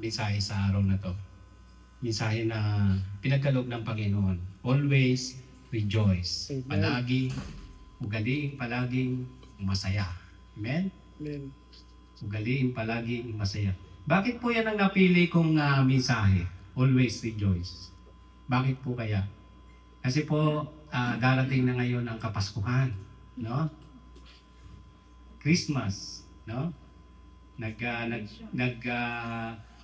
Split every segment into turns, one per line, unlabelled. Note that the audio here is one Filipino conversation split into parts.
mensahe sa araw na to. Mensahe na pinagkaloob ng Panginoon. Always rejoice.
Amen.
Palagi, ugaliin palaging masaya. Amen?
Amen.
Ugaliin palaging masaya. Bakit po yan ang napili kong mensahe? Always rejoice. Bakit po kaya? Kasi po, darating na ngayon ang Kapaskuhan. No? Christmas. No?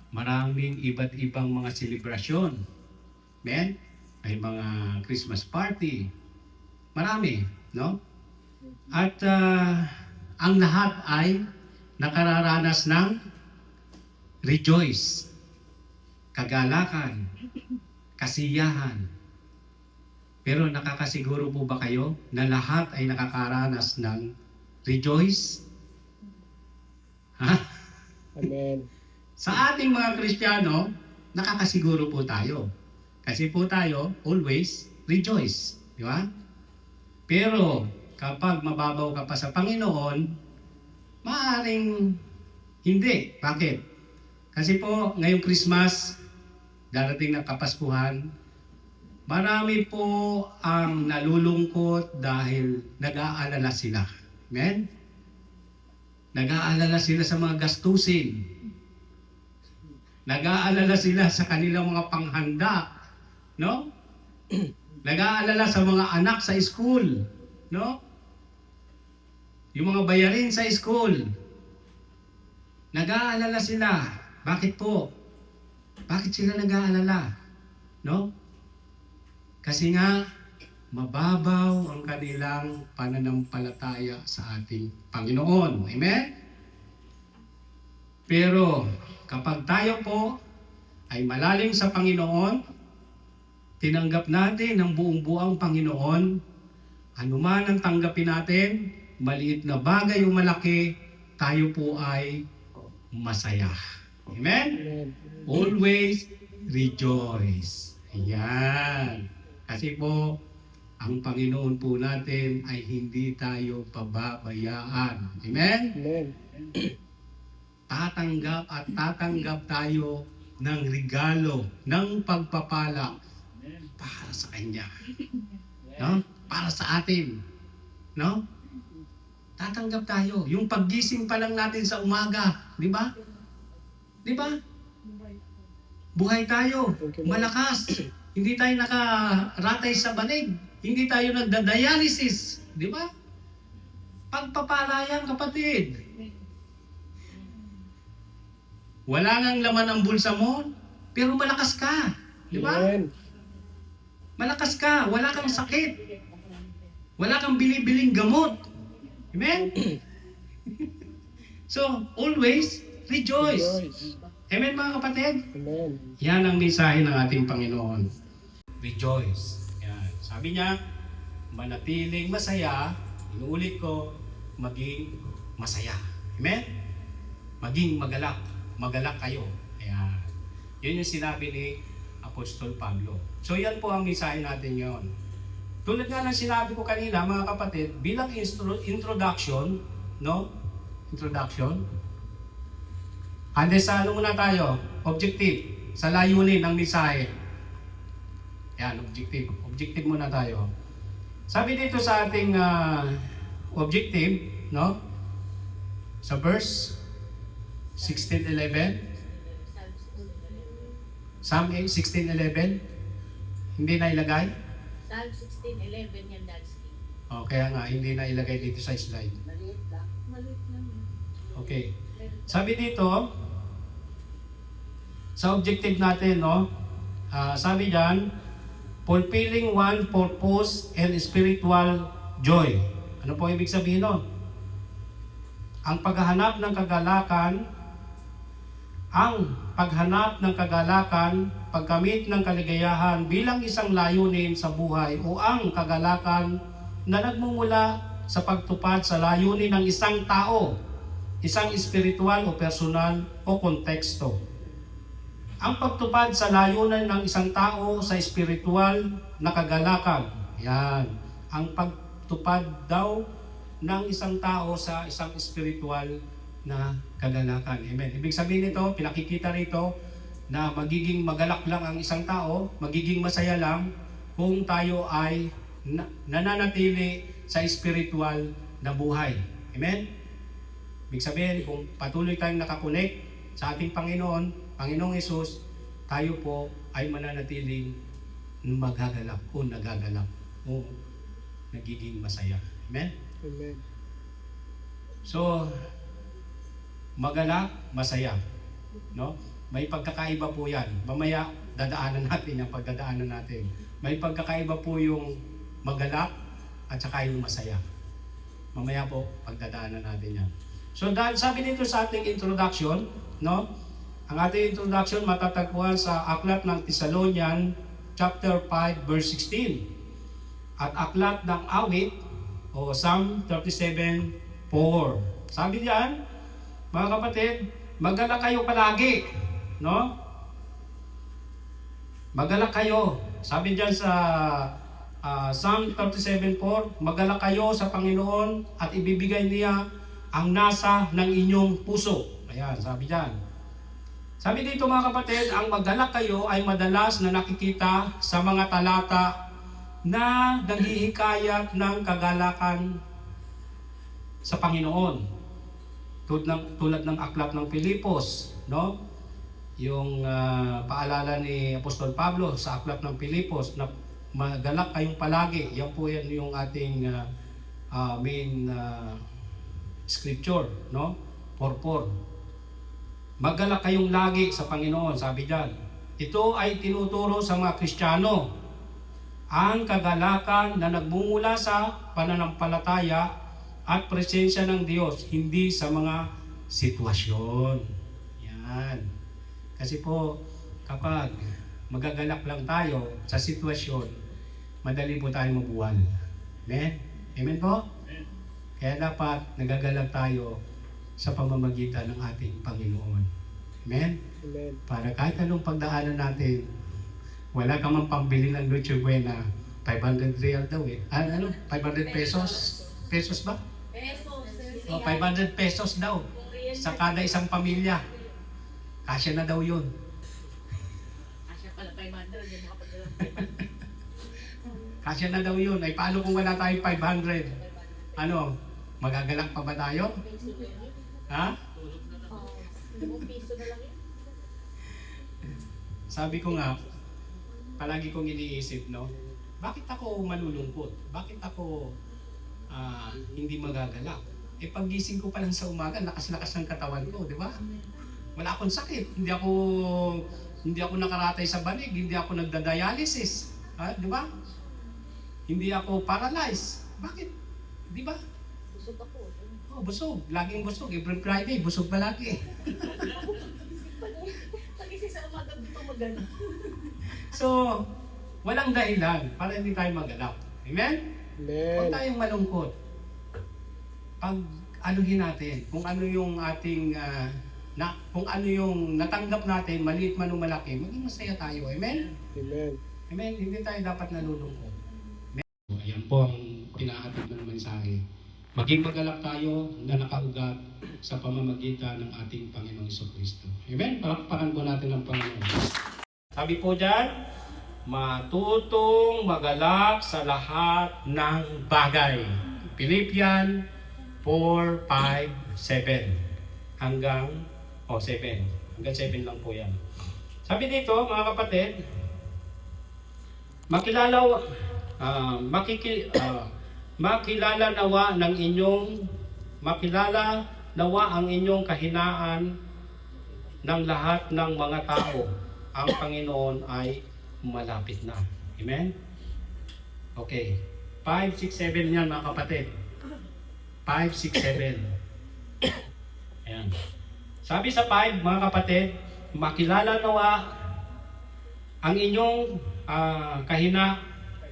Maraming iba't ibang mga selebrasyon. Amen? May mga Christmas party. Marami, no? At ang lahat ay nakararanas ng rejoice, kagalakan, kasiyahan. Pero nakakasiguro po ba kayo na lahat ay nakakaranas ng rejoice? Ha?
Amen.
Sa ating mga Kristiyano, nakakasiguro po tayo. Kasi po tayo, always rejoice. Di ba? Pero, kapag mababaw ka pa sa Panginoon, maaaring hindi. Bakit? Kasi po, ngayong Christmas, darating na Kapaskuhan, marami po ang nalulungkot dahil nag-aalala sila. Amen? Nag-aalala sila sa mga gastusin. Nag-aalala sila sa kanilang mga panghanda, no? Nag-aalala sa mga anak sa school, no? Yung mga bayarin sa school. Nag-aalala sila. Bakit po? Bakit sila nag-aalala? No? Kasi nga, mababaw ang kanilang pananampalataya sa ating Panginoon. Amen? Pero, kapag tayo po ay malalim sa Panginoon, tinanggap natin ng buong-buang Panginoon, anuman ang tanggapin natin, maliit na bagay o malaki, tayo po ay masaya. Amen?
Amen.
Always rejoice. Ayan. Kasi po, ang Panginoon po natin ay hindi tayo pababayaan. Amen?
Amen.
Tatanggap at tatanggap tayo ng regalo, ng pagpapala para sa Kanya. No? Para sa atin. No? Tatanggap tayo. Yung paggising pa lang natin sa umaga, di ba? Di ba? Buhay tayo. Malakas. Hindi tayo nakaratay sa banig. Hindi tayo nagda-dialysis. Di ba? Pagpapala yan, kapatid. Wala ngang laman ang bulsa mo, pero malakas ka. Di ba?
Amen.
Malakas ka. Wala kang sakit. Wala kang binibiling gamot. Amen? So, always rejoice.
Rejoice.
Amen mga kapatid?
Amen.
Yan ang mensahe ng ating Panginoon. Rejoice. Yan. Sabi niya, manatiling masaya, inuulit ko, maging masaya. Amen? Maging magalak. Magalak kayo. Ayan. Yun yung sinabi ni Apostol Pablo. So yan po ang mensahe natin ngayon. Tulad nga ng sinabi ko kanina, mga kapatid, bilang introduction, no? Introduction. Sa ano muna tayo? Objective. Sa layunin ng mensahe. Yan, objective. Objective muna tayo. Sabi dito sa ating objective, no? Sa verse 16:11. Psalm 16:11. Hindi na ilagay?
Psalm 16:11 yan, Daddy.
O, kaya nga, hindi na ilagay dito sa slide.
Maliit lang. Maliit lang.
Okay. Sabi dito, sa objective natin, no? Sabi diyan, fulfilling one purpose and spiritual joy. Ano po ibig sabihin nun? Ang paghahanap ng kagalakan, pagkamit ng kaligayahan bilang isang layunin sa buhay o ang kagalakan na nagmumula sa pagtupad sa layunin ng isang tao, isang espiritual o personal o konteksto. Ang pagtupad sa layunin ng isang tao sa espiritual na kagalakan. Yan. Ang pagtupad daw ng isang tao sa isang espiritual na kagalakan. Amen. Ibig sabihin nito, pinakikita rito na magiging magalak lang ang isang tao, magiging masaya lang kung tayo ay nananatili sa spiritual na buhay. Amen? Ibig sabihin, kung patuloy tayong nakakonek sa ating Panginoong Hesus, tayo po ay mananatiling magagalak o nagagalak o nagiging masaya. Amen?
Amen.
So, magalak, masaya. No? May pagkakaiba po yan. Mamaya, dadaanan natin yung pagdadaanan natin. May pagkakaiba po yung magalak at saka yung masaya. Mamaya po, pagdadaanan natin yan. So, dahil sabi dito sa ating introduction, no? Ang ating introduction matatagpuan sa Aklat ng Thessalonian, chapter 5, verse 16. At Aklat ng Awit, o Psalm 37:4. Sabi diyan, mga kapatid, magalak kayo palagi, no? Magalak kayo. Sabi diyan sa Psalm 37:4, magalak kayo sa Panginoon at ibibigay niya ang nasa ng inyong puso. Ayan, sabi diyan. Sabi dito mga kapatid, ang magalak kayo ay madalas na nakikita sa mga talata na naghihikayat ng kagalakan sa Panginoon. Tulad ng aklat ng Filipos, no? Yung paalala ni Apostol Pablo sa aklat ng Filipos na magalak kayong palagi. Yan po yan yung ating main scripture, no? 4:4. Magalak kayong lagi sa Panginoon, sabi diyan. Ito ay tinuturo sa mga Kristiyano ang kagalakan na nagmumula sa pananampalataya at presensya ng Diyos, hindi sa mga sitwasyon. Yan. Kasi po, kapag magagalak lang tayo sa sitwasyon, madali po tayo mabuwal. Amen? Amen po? Kaya dapat nagagalak tayo sa pamamagitan ng ating Panginoon. Amen?
Amen.
Para kahit anong pagdaanan natin, wala ka man pambili ng Noche Buena, 500 real daw eh. Ano? 500 pesos? Pesos ba?
Pesos.
O, 500 pesos daw sa kada isang pamilya. Kasya na daw yun.
Asya pala 500, yung mga pagdala.
Kasya na daw yun. Ay paano kung wala tayong 500? Ano? Magagalak pa ba tayo?
Piso na yun.
Ha?
Oo. 5 piso na lang yun.
Sabi ko nga, palagi kong iniisip, no? Bakit ako malulungkot? Bakit ako hindi magagalak? Eh paggising ko pa lang sa umaga, lakas-lakas ng katawan ko, di ba? Wala akong sakit. Hindi ako nakaratay sa banig, hindi ako nagda-dialysis. Di ba? Hindi ako paralyzed. Bakit? Di ba?
Busog ako.
Oh, busog. Laging busog. Every Friday, busog palagi.
Pag-isip sa umaga, dito magano.
So, walang dahilan para hindi tayo magalak. Amen? Huwag
Amen.
tayong malungkot. Pag anuhin natin, kung ano yung ating kung ano yung natanggap natin, maliit man o malaki, maging masaya tayo. Amen?
Amen.
Amen? Hindi tayo dapat nalulungkot. Amen? Ayan po ang pinahatid ng mensahe. Maging magalak tayo na nakaugat sa pamamagitan ng ating Panginoong Jesucristo. Amen? Palakpakan po natin ang Panginoon. Sabi po dyan, matutong magalak sa lahat ng bagay. Philippians 4, 5, 7 hanggang 7. Hanggang 7 lang po yan. Sabi dito, mga kapatid, makilala nawa ang inyong kahinaan ng lahat ng mga tao. Ang Panginoon ay malapit na. Amen? Okay. 5, 6, 7 yan mga kapatid. 5, 6, 7. Ayan. Sabi sa 5, mga kapatid, makilala nawa ang inyong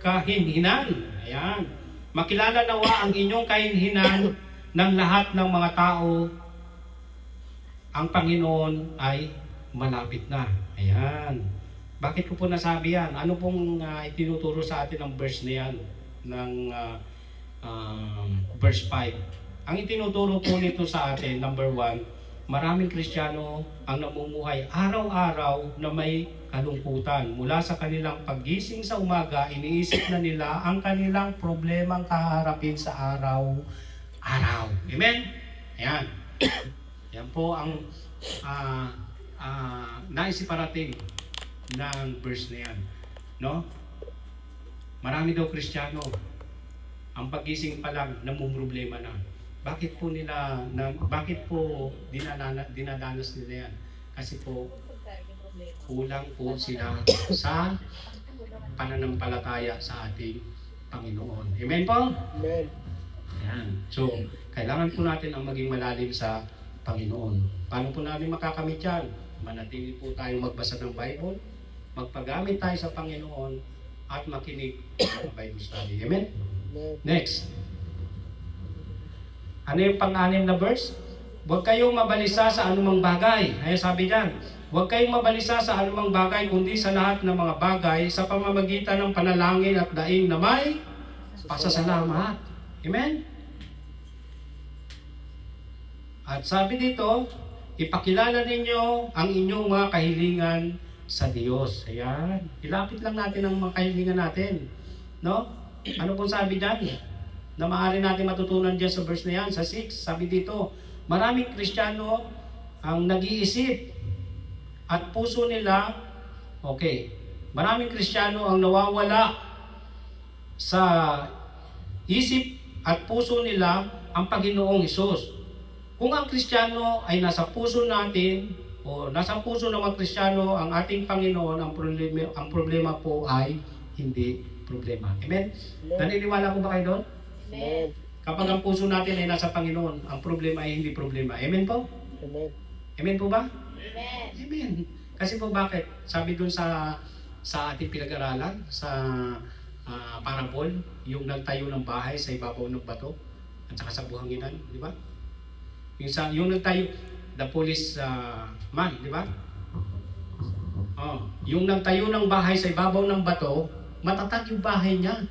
kahinhinan. Ayan. Makilala nawa ang inyong kahinhinan ng lahat ng mga tao. Ang Panginoon ay malapit na. Ayan. Bakit ko po nasabi yan? Ano pong itinuturo sa atin ng verse na yan? Ng verse 5. Ang itinuturo po nito sa atin, number one, maraming Kristiyano ang namumuhay araw-araw na may kalungkutan. Mula sa kanilang paggising sa umaga, iniisip na nila ang kanilang problemang kaharapin sa araw-araw. Amen? Ayan. Yan po ang naisiparating ng verse na yan. No? Marami daw Kristiyano, ang pagising pa lang namumroblema na. Bakit po dinadanas nila yan? Kasi po kulang po sila sa pananampalataya sa ating Panginoon. Amen po?
Amen.
Yan. So, kailangan po natin ang maging malalim sa Panginoon. Paano po natin makakamit yan? Manatili po tayong magbasa ng Bible, magpagamit tayo sa Panginoon, at makinig sa Bible study. Amen?
Amen.
Next. Ano yung pang-anim na verse? Huwag kayong mabalisa sa anumang bagay. Ay sabi diyan, huwag kayong mabalisa sa anumang bagay, kundi sa lahat ng mga bagay, sa pamamagitan ng panalangin at daing na may pasasalamat. Amen? At sabi dito, ipakilala ninyo ang inyong mga kahilingan sa Diyos. Ayan. Ilapit lang natin ang mga kahilingan natin. No? Ano pong sabi diyan? Na maaari natin matutunan dyan sa verse na yan, sa 6. Sabi dito, maraming Kristiyano ang nag-iisip at puso nila, maraming Kristiyano ang nawawala sa isip at puso nila ang Panginoong Hesus. Kung ang Kristiyano ay nasa puso natin, o nasa puso ng mga Kristiyano ang ating Panginoon, ang problema po ay hindi problema. Amen? Naniniwala po ba kayo doon?
Amen.
Kapag ang puso natin ay nasa Panginoon, ang problema ay hindi problema. Amen po?
Amen.
Amen po ba?
Amen.
Amen. Kasi po bakit? Sabi doon sa ating pinag-aralan, sa parabol, yung nagtayo ng bahay sa ibabaw ng bato, at saka sa buhanginan, di ba? Yung nagtayo, the police man, di ba? Yung nagtayo ng bahay sa ibabaw ng bato, matatag yung bahay niya.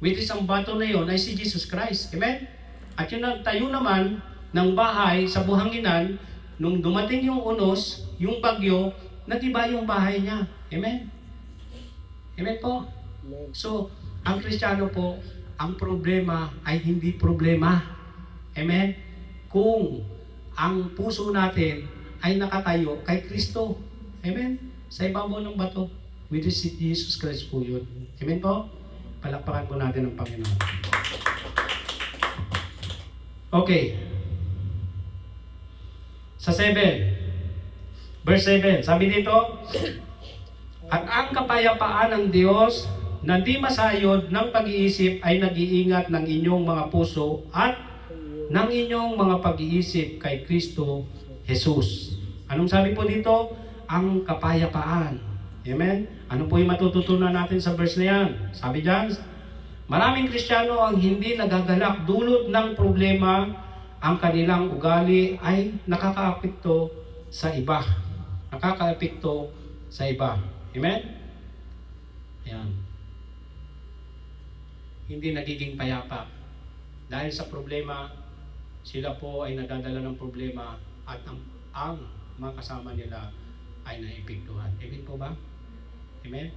Which is ang bato na yun ay si Jesus Christ. Amen? At yung nagtayo naman ng bahay sa buhanginan, nung dumating yung unos, yung bagyo, nagiba yung bahay niya. Amen? Amen po?
Amen.
So, ang Kristiyano po, ang problema ay hindi problema. Amen? Kung ang puso natin ay nakatayo kay Kristo. Amen? Sa ibabaw ng bato, which is si Jesus Christ po yun. Amen po? Palakpakan po natin ang Panginoon. Okay. Sa 7. Verse 7. Sabi dito, at ang kapayapaan ng Diyos na di masayod ng pag-iisip ay nag-iingat ng inyong mga puso at ng inyong mga pag-iisip kay Kristo Jesus. Anong sabi po dito? Ang kapayapaan. Amen? Ano po yung matututunan natin sa verse na yan? Sabi dyan, maraming Kristiyano ang hindi nagagalak dulot ng problema, ang kanilang ugali ay nakakaapekto sa iba. Nakakaapekto sa iba. Amen? Ayan. Hindi nagiging payapa. Dahil sa problema, sila po ay nadadala ng problema at ang mga kasama nila ay naipektuhan. Amen po ba? Amen?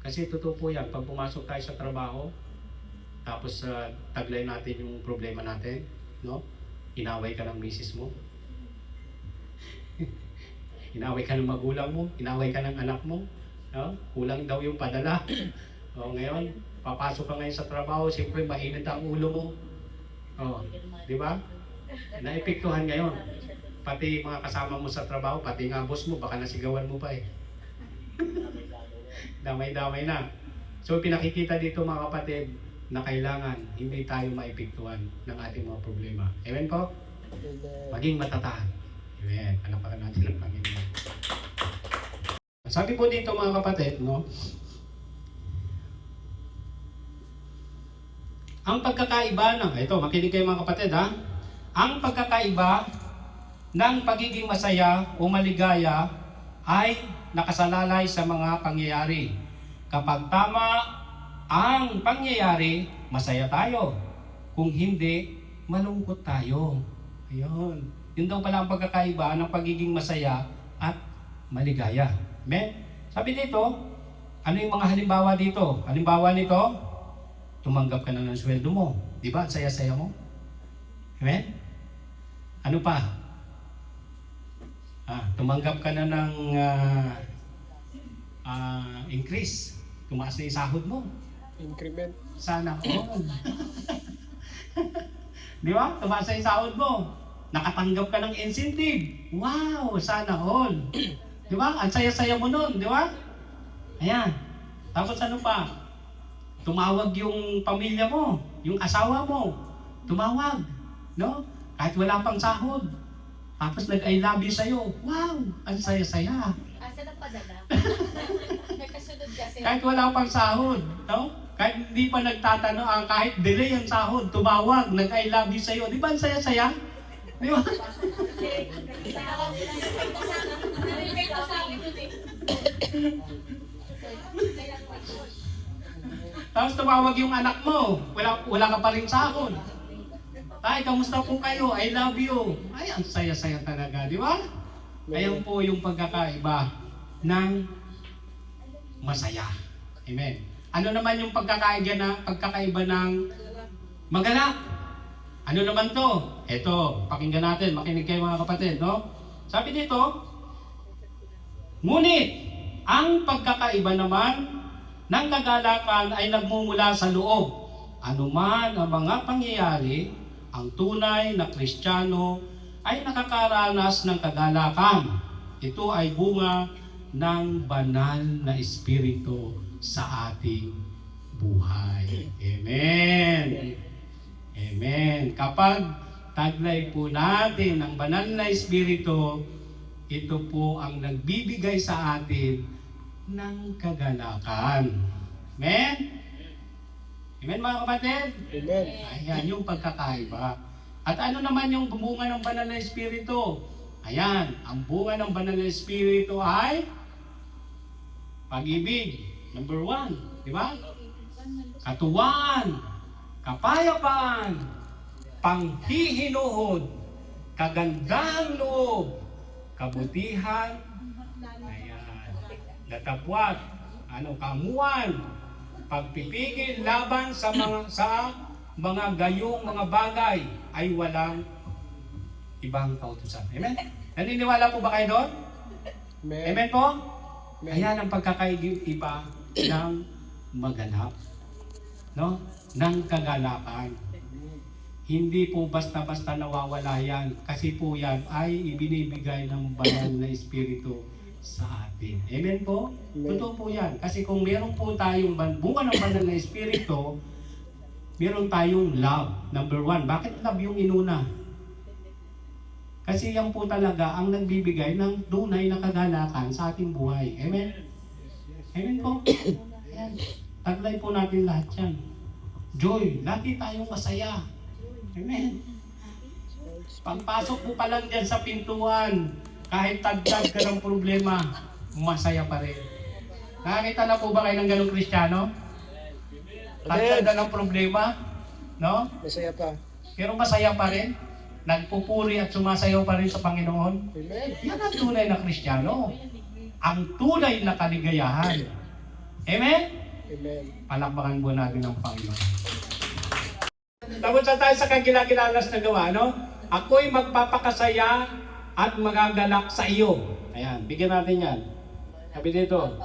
Kasi totoo po yan, pag pumasok tayo sa trabaho, tapos taglay natin yung problema natin, no? Inaway ka ng misis mo, inaway ka ng magulang mo, inaway ka ng anak mo, no? Kulang daw yung padala. O ngayon, papasok ka ngayon sa trabaho, siyempre mainit ang ulo mo. O, di ba? Naepektuhan ngayon. Pati mga kasama mo sa trabaho, pati nga boss mo, baka nasigawan mo pa eh. Damay-damay na. So pinakikita dito mga kapatid na kailangan hindi tayo maepektuhan ng ating mga problema. Amen po?
Amen.
Maging matatag. Amen. Palapakan natin ang Panginoon. Sabi po dito mga kapatid, no? Ang pagkakaiba ng, ito, makinig kayo mga kapatid ha. Ang pagkakaiba ng pagiging masaya o maligaya ay nakasalalay sa mga pangyayari. Kapag tama ang pangyayari, masaya tayo. Kung hindi, malungkot tayo. Ayun. Yun daw pala ang pagkakaiba ng pagiging masaya at maligaya. Amen? Sabi dito, ano yung mga halimbawa dito? Halimbawa nito, tumanggap ka na ng sweldo mo. Di ba? Ang saya-saya mo. Amen? Ano pa? Tumanggap ka na ng increase. Tumaas na yung sahod mo.
Increment.
Sana all. Di ba? Tumaas na yung sahod mo. Nakatanggap ka ng incentive. Wow! Sana all. Di ba? Ang saya-saya mo nun. Di ba? Ayan. Tapos ano pa? Tumawag yung pamilya mo. Yung asawa mo. Tumawag. No? Kahit wala pang sahod. Tapos nag-I love you sa'yo. Wow! Ang saya-saya.
Asa na padala? May kasunod kasi.
Kahit wala pang sahod. No? Kahit hindi pa nagtatanong, kahit delay ang sahod, tumawag, nag-I love you sa'yo. Di ba ang saya-saya? Di ba? Tapos tumawag yung anak mo, wala ka pa rin sahod. Ay, kamusta po kayo? I love you. Ay, ang saya-saya talaga, di ba? Ayan po yung pagkakaiba ng masaya. Amen. Ano naman yung pagkakaiba ng magalak? Ano naman to? Eto, pakinggan natin, makinig kayo mga kapatid, no? Sabi dito, ngunit, ang pagkakaiba naman ng kagalakan ay nagmumula sa loob. Anuman ang mga pangyayari, ang tunay na Kristiyano ay nakakaranas ng kagalakan. Ito ay bunga ng banal na Espiritu sa ating buhay. Amen. Amen. Kapag taglay po natin ang banal na Espiritu, ito po ang nagbibigay sa atin ng kagalakan. Amen? Amen mga kapatid?
Amen.
Ayan yung pagkakaiba. At ano naman yung bunga ng banal na Espiritu? Ayan, ang bunga ng banal na Espiritu ay pag-ibig. Number 1, di ba? Katuwaan, kapayapaan, panghihinuhod, kagandang loob, kabutihan, ayan, datapwat, kamuan, pagpipigil laban sa mga gayong mga bagay ay walang ibang kautusan. Amen? Naniniwala po ba kayo doon?
Amen.
Amen po?
Amen.
Ayan ang pagkakaiba ng maganap. No? Ng kagalakan. Hindi po basta-basta nawawala yan. Kasi po yan ay ibinibigay ng banal na Espiritu sa atin. Amen po?
Amen.
Totoo po yan. Kasi kung meron po tayong bunga ng banal na Espiritu, meron tayong love. Number 1. Bakit love yung inuna? Kasi yan po talaga ang nagbibigay ng tunay na kagalakan sa ating buhay. Amen? Amen po? Ayan. Taglay po natin lahat yan. Joy. Lagi tayong masaya. Amen? Pagpasok po pa lang dyan sa pintuan, kahit tagtag ka ng problema, masaya pa rin. Nakakita na po ba kayo ng ganong Kristiyano? Tagtag na ng problema, no?
Masaya pa.
Pero masaya pa rin. Nagpupuri at sumasayaw pa rin sa Panginoon.
Amen.
Yan ang tunay na Kristiyano. Ang tunay na kaligayahan. Amen?
Amen.
Palakpakan po natin ang Panginoon. Tapos sa tayo sa kagilagilalas na gawa, no? Ako'y magpapakasaya at magagalak sa iyo. Ayan, bigyan natin yan. Sabi dito,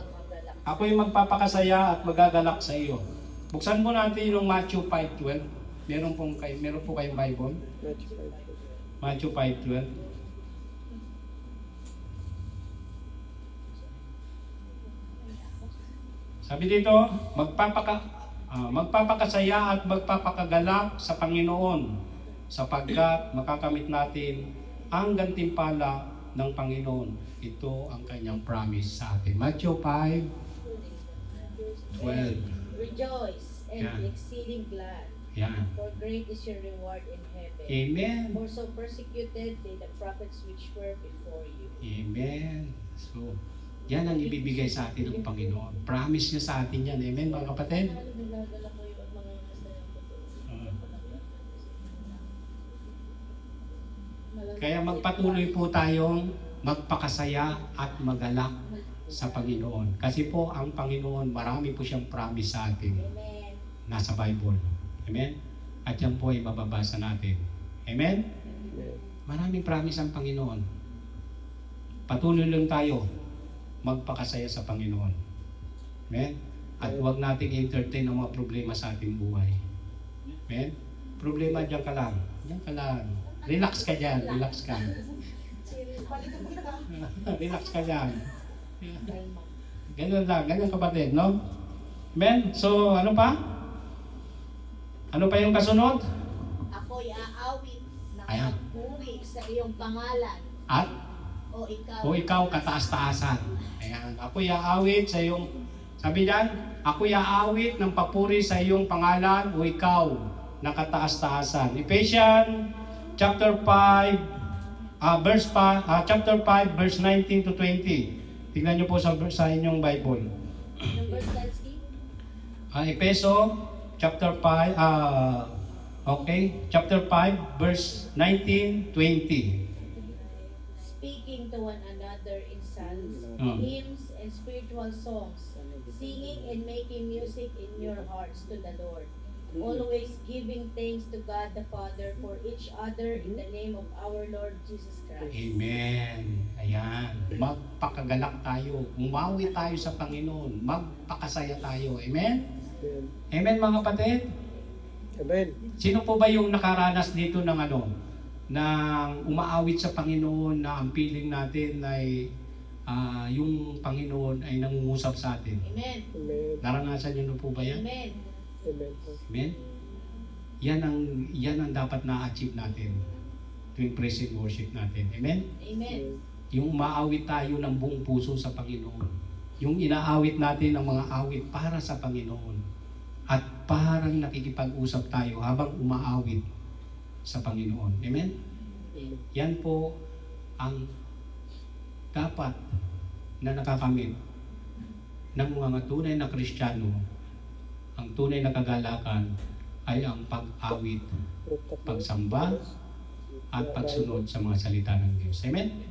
ako'y magpapakasaya at magagalak sa iyo. Buksan mo natin yung Matthew 5:12. Meron po kayong Bible? Matthew 5:12. Sabi dito, magpapakasaya at magpapakagalak sa Panginoon sapagkat makakamit natin ang gantimpala ng Panginoon. Ito ang kanyang promise sa atin. Matthew 5:12.
Rejoice and
Yeah.
be exceeding glad,
Yan.
for great is your reward in heaven.
Amen.
For so persecuted they the prophets which were before you.
Amen. So, yan ang ibibigay sa atin ng Panginoon. Promise niya sa atin yan. Amen, mga kapatid?
Niladala ko yung mga kasalanan ko.
Kaya magpatuloy po tayong magpakasaya at magalak sa Panginoon. Kasi po ang Panginoon, marami po siyang promise sa atin.
Amen.
Nasa Bible. Amen? At yan po ay mababasa natin. Amen? Maraming promise ang Panginoon. Patuloy lang tayo magpakasaya sa Panginoon. Amen? At huwag nating entertain ang mga problema sa ating buhay. Amen? Problema dyan ka lang. Dyan ka lang. Relax ka dyan. Relax ka. Relax ka dyan. Ganun lang. Ganun kapatid, no? Amen? So, ano pa? Ano pa yung kasunod?
Ako'y aawit na
Ayan.
magpuri sa iyong pangalan.
At
O ikaw.
ikaw kataas-taasan. Ayan. Ako'y aawit sa iyong, sabi diyan, ako'y aawit ng papuri sa iyong pangalan o ikaw na kataas-taasan. Ephesians chapter 5 chapter 5 verse 19 to 20. Tingnan niyo po sa inyong Bible.
Anong verse, Lansky?
Efeso chapter 5 chapter 5 verse 19 20.
Speaking to one another in psalms,
Hmm.
hymns, and spiritual songs, singing and making music in your hearts to the Lord, always giving thanks to God the Father for each other in the name of our Lord Jesus Christ.
Amen. Ayan. Magpakagalak tayo. Umawi tayo sa Panginoon. Magpakasaya tayo. Amen? Amen mga kapatid?
Amen.
Sino po ba yung nakaranas dito ng ng umaawit sa Panginoon na ang feeling natin ay yung Panginoon ay nangungusap sa atin?
Amen.
Amen.
Naranasan niyo na po ba yan?
Amen.
Amen.
Amen? Yan ang dapat na-achieve natin tuwing praise and worship natin. Amen?
Amen.
Yung maawit tayo ng buong puso sa Panginoon. Yung inaawit natin ang mga awit para sa Panginoon. At parang nakikipag-usap tayo habang umaawit sa Panginoon. Amen? Yan po ang dapat na nakakamit ng mga tunay na Kristiyano. Ang tunay na kagalakan ay ang pag-awit, pagsamba, at pagsunod sa mga salita ng Diyos. Amen?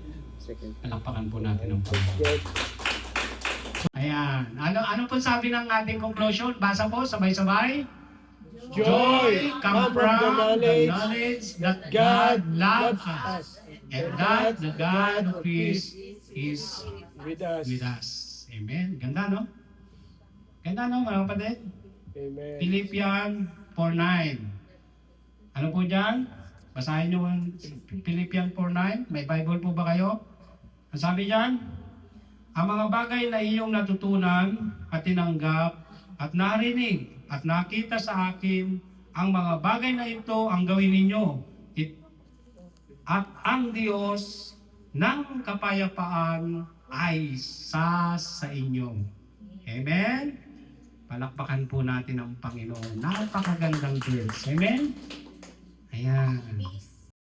Palakpakan po natin ang Panginoon. Ayan. Ano po sabi ng ating conclusion? Basa po, sabay-sabay. Joy come from the knowledge that God loves us and that the God of peace is
With us.
with us. Amen. Ganda, no? Ganda, no, mga kapatid?
Amen.
Philippians 4:9. Ano po dyan? Basahin nyo ang Philippians 4:9. May Bible po ba kayo? Ang sabi dyan, ang mga bagay na iyong natutunan at tinanggap at narinig at nakita sa akin, ang mga bagay na ito ang gawin ninyo. At ang Diyos ng kapayapaan ay sa inyo. Amen? Palakpakan po natin ang Panginoon. Napakagandang verse. Amen? Ayan.
Peace.